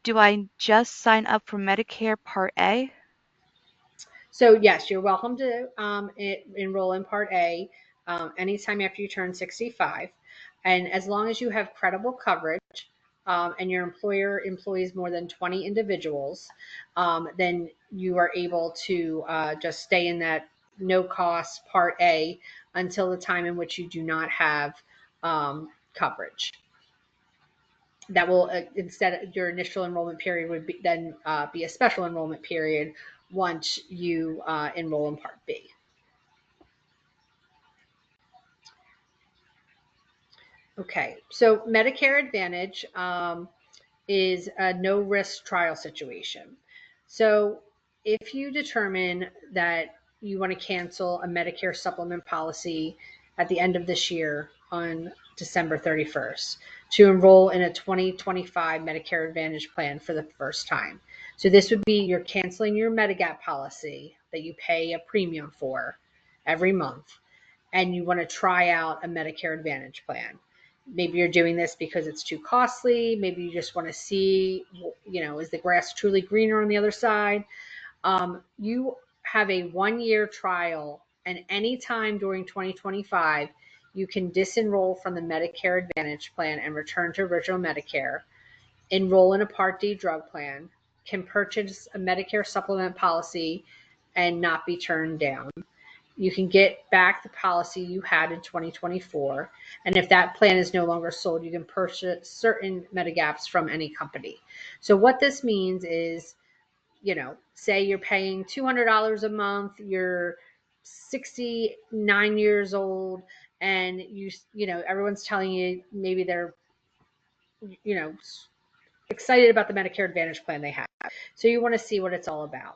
Do I just sign up for Medicare Part A? So yes, you're welcome to enroll in Part A anytime after you turn 65. And as long as you have credible coverage and your employer employs more than 20 individuals, then you are able to just stay in that no cost Part A until the time in which you do not have coverage. That will instead, your initial enrollment period would be a special enrollment period once you enroll in Part B. Okay, so Medicare Advantage is a no-risk trial situation. So if you determine that you want to cancel a Medicare supplement policy at the end of this year on December 31st to enroll in a 2025 Medicare Advantage plan for the first time. So this would be you're canceling your Medigap policy that you pay a premium for every month, and you want to try out a Medicare Advantage plan. Maybe you're doing this because it's too costly. Maybe you just want to see, is the grass truly greener on the other side? You have a 1-year trial, and anytime during 2025, you can disenroll from the Medicare Advantage plan and return to original Medicare, enroll in a Part D drug plan, can purchase a Medicare supplement policy and not be turned down. You can get back the policy you had in 2024. And if that plan is no longer sold, you can purchase certain Medigaps from any company. So what this means is, say you're paying $200 a month, you're 69 years old, and everyone's telling you maybe they're, excited about the Medicare Advantage plan they have. So you want to see what it's all about.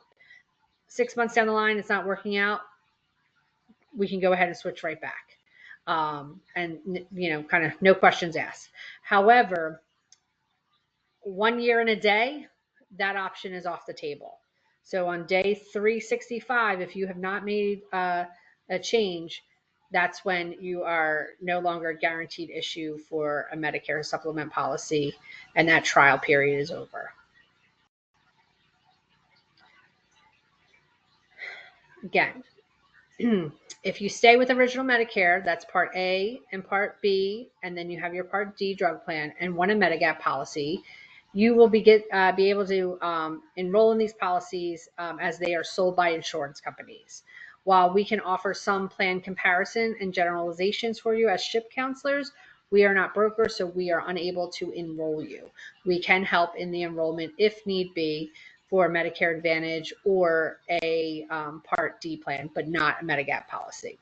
6 months down the line, it's not working out, we can go ahead and switch right back. And, kind of no questions asked. However, 1 year and a day, that option is off the table. So on day 365, if you have not made a change, that's when you are no longer a guaranteed issue for a Medicare supplement policy, and that trial period is over. Again, if you stay with original Medicare, that's Part A and Part B, and then you have your Part D drug plan and want a Medigap policy, you will be able to enroll in these policies as they are sold by insurance companies. While we can offer some plan comparison and generalizations for you as SHIP counselors, we are not brokers, so we are unable to enroll you. We can help in the enrollment if need be for Medicare Advantage or a Part D plan, but not a Medigap policy.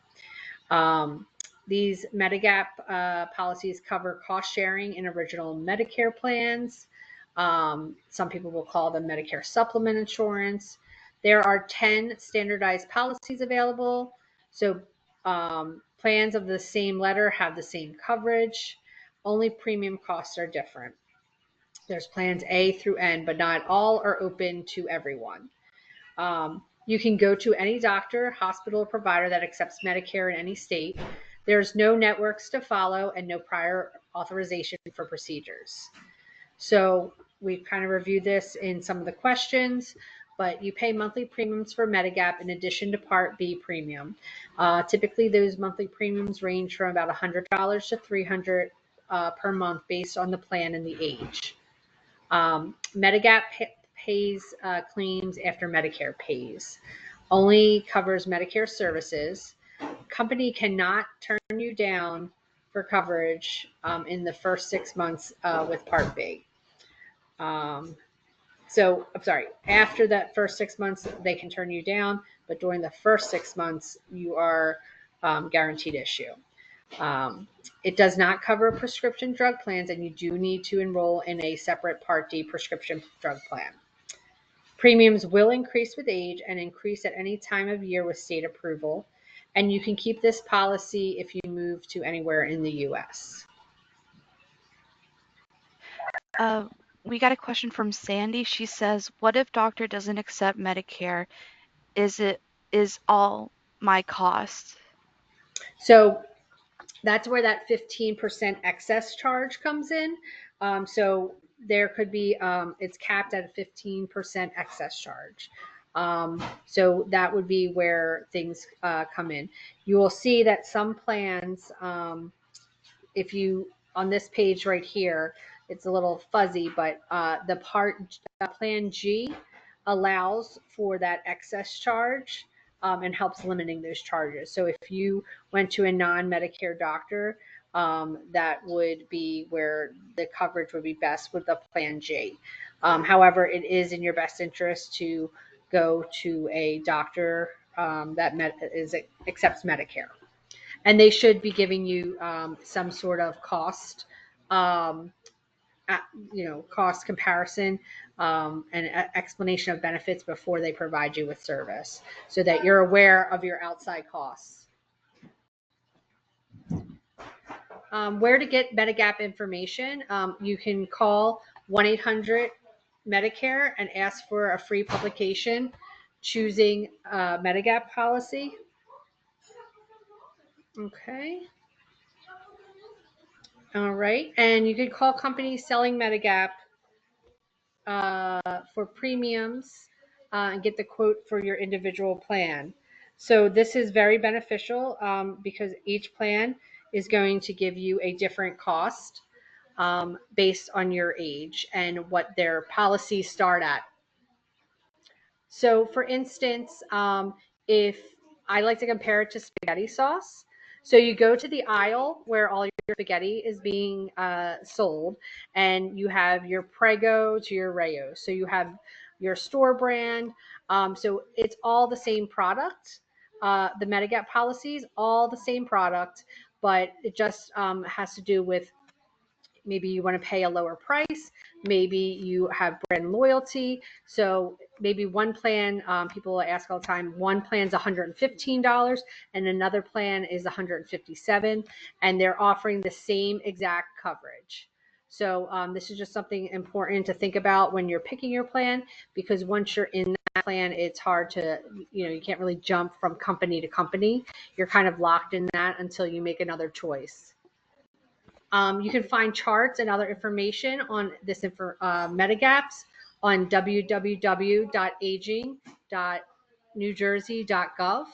These Medigap policies cover cost sharing in original Medicare plans. Some people will call them Medicare supplement insurance. There are 10 standardized policies available. So plans of the same letter have the same coverage. Only premium costs are different. There's plans A through N, but not all are open to everyone. You can go to any doctor, hospital, or provider that accepts Medicare in any state. There's no networks to follow and no prior authorization for procedures. So we've kind of reviewed this in some of the questions, but you pay monthly premiums for Medigap in addition to Part B premium. Typically, those monthly premiums range from about $100 to $300 per month based on the plan and the age. Medigap pays claims after Medicare pays. Only covers Medicare services. Company cannot turn you down for coverage in the first 6 months with Part B. So, I'm sorry, after that first 6 months, they can turn you down, but during the first 6 months, you are guaranteed issue. It does not cover prescription drug plans, and you do need to enroll in a separate Part D prescription drug plan. Premiums will increase with age and increase at any time of year with state approval, and you can keep this policy if you move to anywhere in the U.S. We got a question from Sandy. She says, "What if doctor doesn't accept Medicare? Is all my cost?" So that's where that 15% excess charge comes in. So there could be, it's capped at a 15% excess charge. So that would be where things come in. You will see that some plans, if you, on this page right here, it's a little fuzzy, but the plan G allows for that excess charge and helps limiting those charges. So if you went to a non-Medicare doctor, that would be where the coverage would be best with the plan G. However, it is in your best interest to go to a doctor that accepts Medicare. And they should be giving you some sort of cost, cost comparison and explanation of benefits before they provide you with service, so that you're aware of your outside costs. Where to get Medigap information? You can call 1-800-Medicare and ask for a free publication choosing Medigap policy. Okay. All right. And you could call companies selling Medigap for premiums and get the quote for your individual plan. So this is very beneficial because each plan is going to give you a different cost based on your age and what their policies start at. So for instance, if I like to compare it to spaghetti sauce, so you go to the aisle where all your spaghetti is being sold, and you have your Prego to your Rayo. So you have your store brand. So it's all the same product. The Medigap policies, all the same product, but it just has to do with maybe you want to pay a lower price. Maybe you have brand loyalty. So maybe one plan, people ask all the time, one plan's $115 and another plan is $157, and they're offering the same exact coverage. So this is just something important to think about when you're picking your plan, because once you're in plan, it's hard to, you can't really jump from company to company. You're kind of locked in that until you make another choice. You can find charts and other information on this Medigaps on www.aging.newjersey.gov.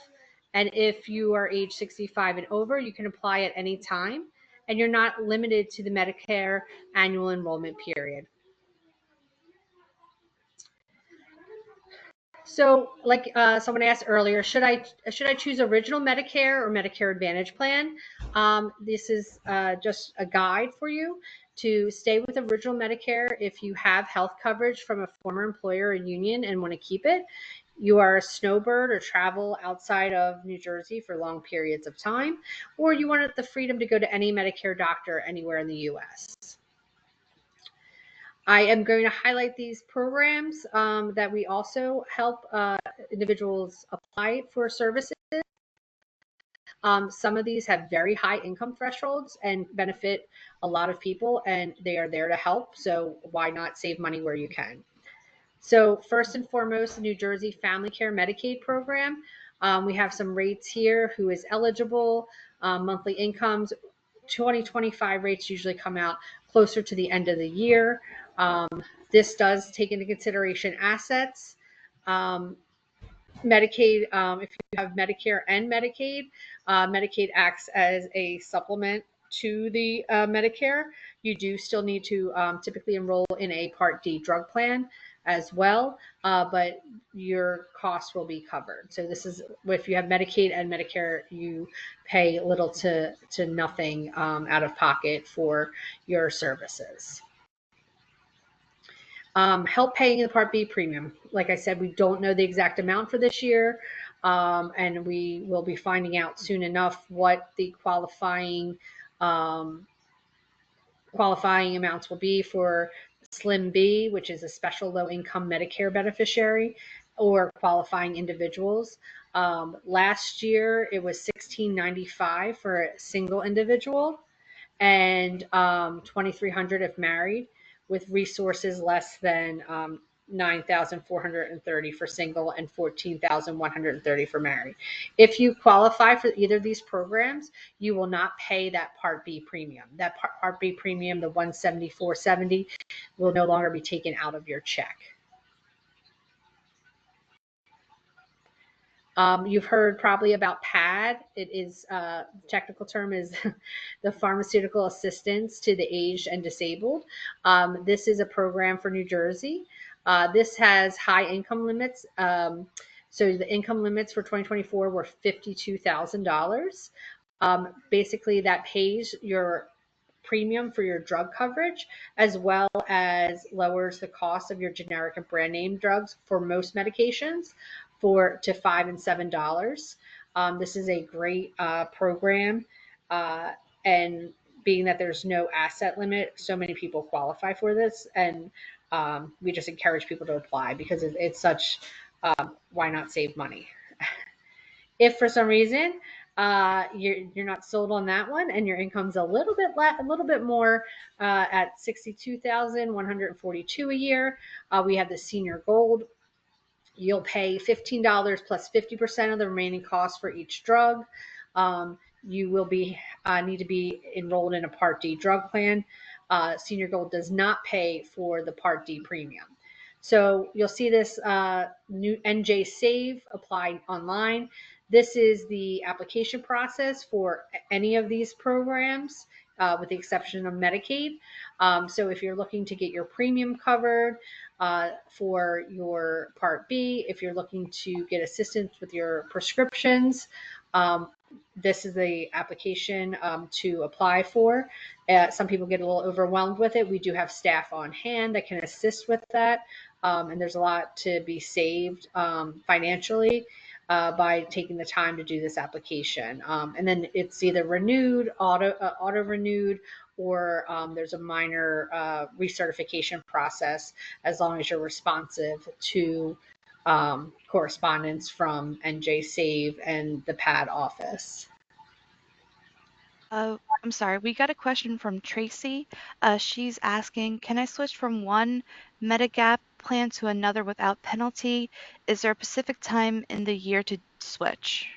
And if you are age 65 and over, you can apply at any time, and you're not limited to the Medicare annual enrollment period. So, like someone asked earlier, should I choose original Medicare or Medicare Advantage plan? This is just a guide for you to stay with original Medicare if you have health coverage from a former employer or union and want to keep it. You are a snowbird or travel outside of New Jersey for long periods of time, or you want the freedom to go to any Medicare doctor anywhere in the U.S. I am going to highlight these programs that we also help individuals apply for services. Some of these have very high income thresholds and benefit a lot of people, and they are there to help. So why not save money where you can? So first and foremost, the New Jersey Family Care Medicaid program. We have some rates here, who is eligible, monthly incomes. 2025 rates usually come out closer to the end of the year. This does take into consideration assets. Medicaid, if you have Medicare and Medicaid acts as a supplement to the Medicare. You do still need to typically enroll in a Part D drug plan as well, but your costs will be covered. So this is, if you have Medicaid and Medicare, you pay little to nothing out of pocket for your services. Help paying the Part B premium. Like I said, we don't know the exact amount for this year, and we will be finding out soon enough what the qualifying amounts will be for Slim B, which is a special low income Medicare beneficiary, or qualifying individuals. Last year it was $1,695 for a single individual, and $2,300 if married, with resources less than 9,430 for single and 14,130 for married. If you qualify for either of these programs, you will not pay that Part B premium. That Part B premium, the $174.70, will no longer be taken out of your check. You've heard probably about PAD. It is, technical term is the Pharmaceutical Assistance to the Aged and Disabled. This is a program for New Jersey. This has high income limits. So the income limits for 2024 were $52,000. Basically, that pays your premium for your drug coverage, as well as lowers the cost of your generic and brand name drugs for most medications to $5 and $7. This is a great program, and being that there's no asset limit, so many people qualify for this, and we just encourage people to apply because it's such, why not save money? If for some reason you're not sold on that one and your income's a little bit more, at $62,142 a year, we have the Senior Gold. You'll pay $15 plus 50% of the remaining costs for each drug. You will need to be enrolled in a Part D drug plan. Senior Gold does not pay for the Part D premium. So you'll see this new NJ Save applied online. This is the application process for any of these programs, with the exception of Medicaid. So if you're looking to get your premium covered for your Part B, if you're looking to get assistance with your prescriptions, this is the application to apply for. Some people get a little overwhelmed with it. We do have staff on hand that can assist with that. And there's a lot to be saved financially by taking the time to do this application. And then it's either renewed, auto renewed, or there's a minor recertification process, as long as you're responsive to correspondence from NJ Save and the PAD office. I'm sorry, we got a question from Tracy. She's asking, can I switch from one Medigap plan to another without penalty, is there a specific time in the year to switch?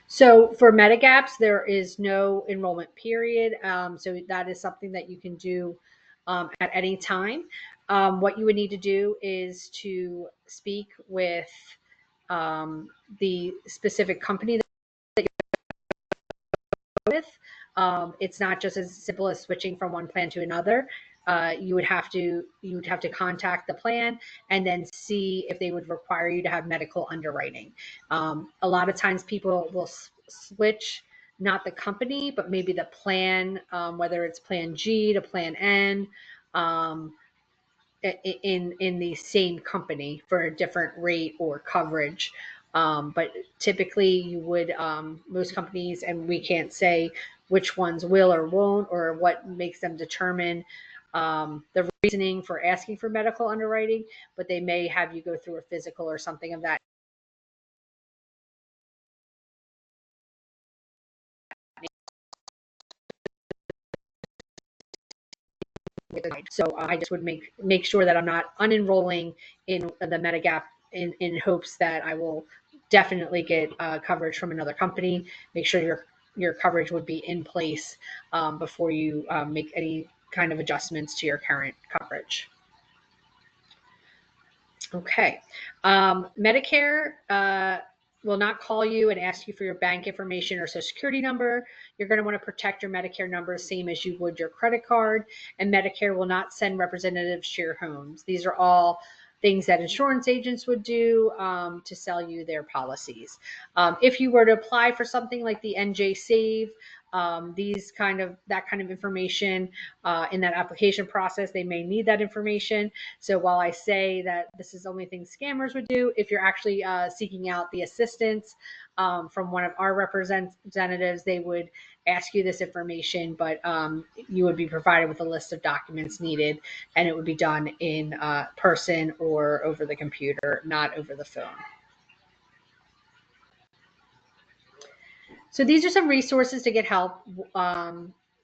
So for Medigaps, there is no enrollment period. So that is something that you can do at any time. What you would need to do is to speak with the specific company with. It's not just as simple as switching from one plan to another. You would have to contact the plan and then see if they would require you to have medical underwriting. A lot of times people will switch not the company, but maybe the plan, whether it's Plan G to Plan N. Um, in the same company for a different rate or coverage. But typically, you would most companies, and we can't say which ones will or won't, or what makes them determine the reasoning for asking for medical underwriting, but they may have you go through a physical or something of that. So I just would make sure that I'm not unenrolling in the Medigap in hopes that I will definitely get coverage from another company. Make sure your coverage would be in place before you make any kind of adjustments to your current coverage. Okay. Medicare will not call you and ask you for your bank information or social security number. You're going to want to protect your Medicare number, same as you would your credit card. And Medicare will not send representatives to your homes. These are all things that insurance agents would do to sell you their policies. If you were to apply for something like the NJ Save, that kind of information in that application process, they may need that information. So while I say that this is the only thing scammers would do, if you're actually seeking out the assistance from one of our representatives, they would ask you this information, but you would be provided with a list of documents needed, and it would be done in person or over the computer, not over the phone. So these are some resources to get help.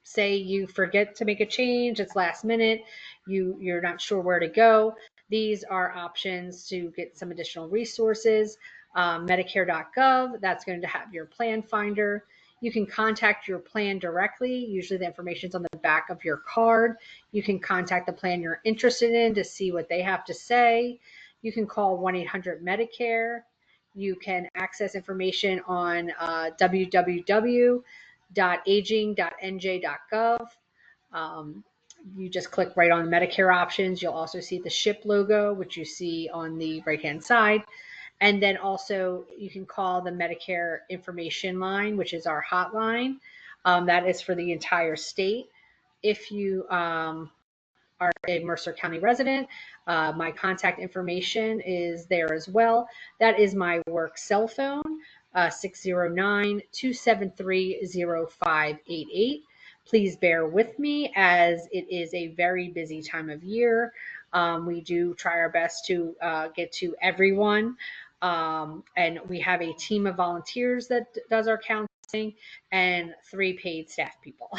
Say you forget to make a change, it's last minute, you're not sure where to go. These are options to get some additional resources. Medicare.gov, that's going to have your plan finder. You can contact your plan directly. Usually the information is on the back of your card. You can contact the plan you're interested in to see what they have to say. You can call 1-800-Medicare. You can access information on www.aging.nj.gov. You just click right on Medicare options. You'll also see the SHIP logo, which you see on the right-hand side. And then also you can call the Medicare information line, which is our hotline. That is for the entire state. If you are a Mercer County resident, my contact information is there as well. That is my work cell phone, 609-273-0588. Please bear with me as it is a very busy time of year. We do try our best to get to everyone. And we have a team of volunteers that does our counseling and 3 paid staff people,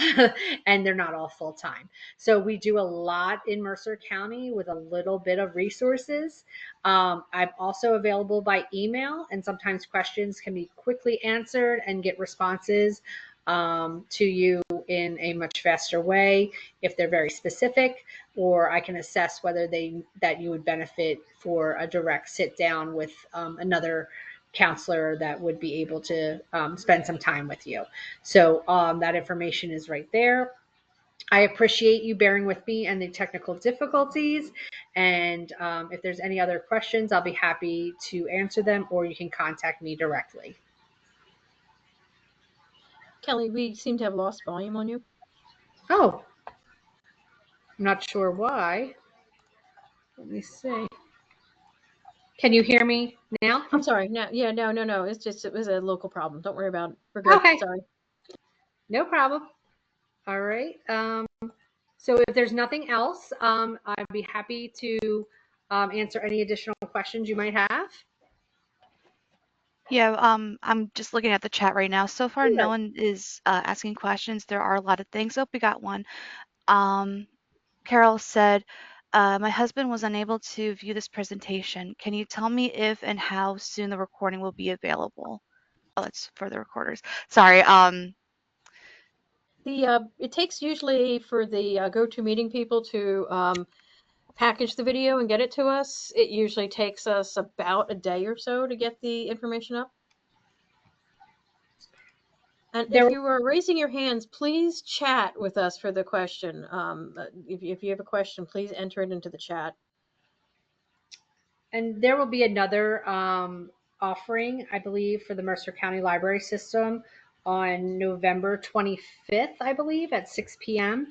and they're not all full time. So we do a lot in Mercer County with a little bit of resources. I'm also available by email, and sometimes questions can be quickly answered and get responses to you in a much faster way if they're very specific, or I can assess whether that you would benefit for a direct sit down with another counselor that would be able to spend some time with you. So that information is right there. I appreciate you bearing with me and the technical difficulties. And if there's any other questions, I'll be happy to answer them, or you can contact me directly. Kelly, we seem to have lost volume on you. Oh, I'm not sure why. Let me see. Can you hear me now? I'm sorry. No, yeah, no. It's just, it was a local problem. Don't worry about it. We're good. Okay, Sorry. no problem. All right. So if there's nothing else, I'd be happy to answer any additional questions you might have. Yeah, I'm just looking at the chat right now. So far, no one is asking questions. There are a lot of things. Oh, we got one. Carol said, My husband was unable to view this presentation. Can you tell me if and how soon the recording will be available? Oh, it's for the recorders. Sorry. It takes usually for the GoToMeeting people to package the video and get it to us. It usually takes us about a day or so to get the information up. And There if you are raising your hands, please chat with us for the question. If you have a question, please enter it into the chat. And there will be another offering, I believe, for the Mercer County Library System on November 25th, I believe, at 6 p.m.,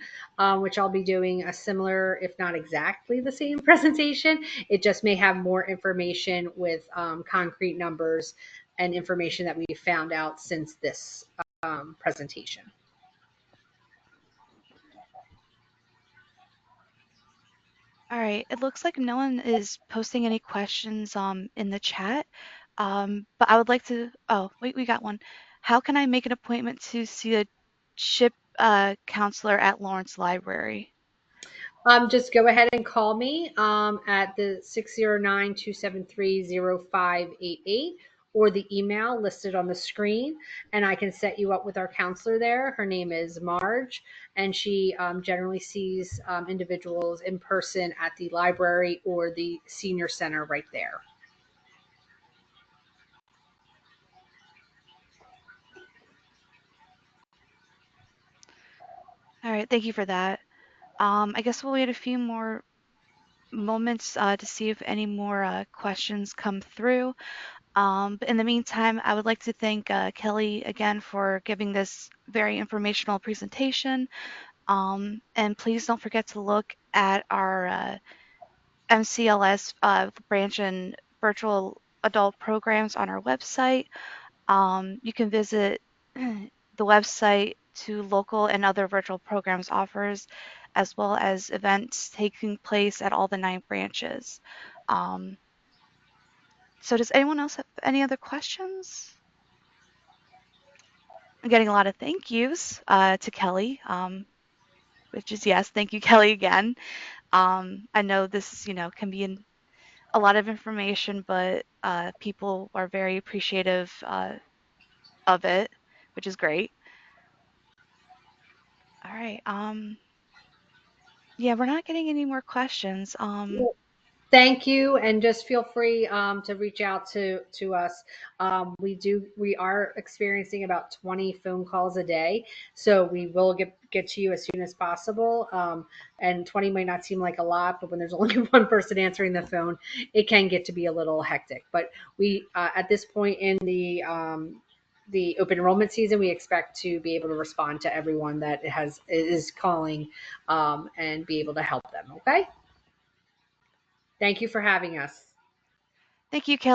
which I'll be doing a similar, if not exactly the same presentation. It just may have more information with concrete numbers and information that we found out since this presentation. All right. It looks like no one is posting any questions in the chat. But I would like to. Oh, wait, we got one. How can I make an appointment to see a CHIP counselor at Lawrence Library? Just go ahead and call me at the 609-273-0588 or the email listed on the screen, and I can set you up with our counselor there. Her name is Marge, and she generally sees individuals in person at the library or the senior center right there. All right. Thank you for that. I guess we'll wait a few more moments to see if any more questions come through. But in the meantime, I would like to thank Kelly again for giving this very informational presentation. And please don't forget to look at our MCLS branch and virtual adult programs on our website. You can visit the website to local and other virtual programs offers, as well as events taking place at all the 9 branches. So does anyone else have any other questions? I'm getting a lot of thank yous to Kelly, which is yes, thank you, Kelly, again. I know this, can be a lot of information, but people are very appreciative of it, which is great. All right. Yeah, we're not getting any more questions. Thank you, and just feel free to reach out to us. We are experiencing about 20 phone calls a day, so we will get to you as soon as possible. And 20 might not seem like a lot, but when there's only one person answering the phone, it can get to be a little hectic. But we at this point in the open enrollment season, we expect to be able to respond to everyone that is calling and be able to help them. Okay. Thank you for having us. Thank you, Kelly.